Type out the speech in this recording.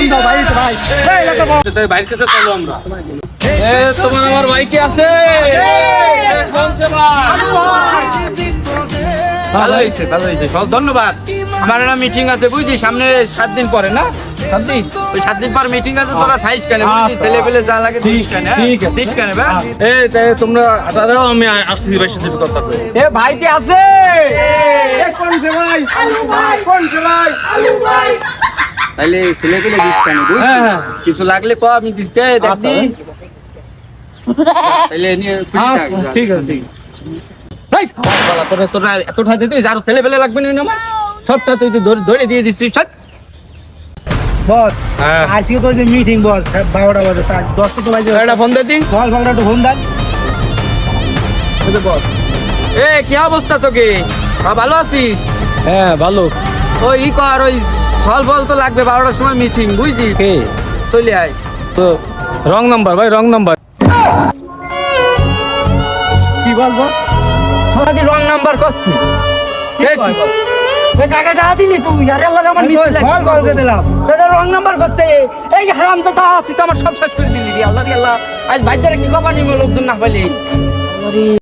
phone দাও ভাই তো ভাই এই লাগা বল তাই বাইকে তো চলো আমরা এ তোমার আমার বাইকে আছে কোন সেবা ভালো হয়েছে ধন্যবাদ আমার একটা মিটিং আছে বুঝছি সামনে 7 দিন পরে না 7 দিন ওই 7 দিন পর মিটিং আছে তোরা থাইস কেন বুঝছি ছেলে পেলে যা লাগে দিস কেন ঠিক আছে দিস কেন ভাই এই তাই তোমরা দাদাও আমি আসছি ভাই সাথে কথা কই এ ভাই কি আছে এ কোন সে ভাই আলু ভাই কোন সে ভাই আলু ভাই তাহলে ছেলে পেলে দিস কেন হ্যাঁ কিছু লাগলে ক আমি দিতে দেখছি তাহলে নিয়ে ঠিক আছে এই বলা তোরা এতটা দিতে আর ছেলে পেলে লাগবে না আমার সবটা তুই ধরে দিয়ে দিচ্ছিস সব বস হ্যাঁ আজকে তো যে মিটিং বস 12টা বাজে 10টা তো বাজে একটা ফোন দে দিন বল ভাগটা একটু ফোন দেন বস এ কি অবস্থা তোকে ভালো আছিস হ্যাঁ ভালো ওই ই কর ওই ফল ফল তো লাগবে 12টার সময় মিটিং বুঝলি কে চলে আয় তো রং নাম্বার ভাই রং নাম্বার কি বল বস আমাকে রং নাম্বার করছিস টাকাটা দিলি তুই আরে আল্লাহ আমার মিস বল বলকে দিলাম এটা রং নাম্বার করছে এই যে হারাম তো তুই তো আমার সব শেষ করে দিলি রে আল্লাহ রে আল্লাহ আজ বাইরে কি কবা নিমো লোকজন না পাইলে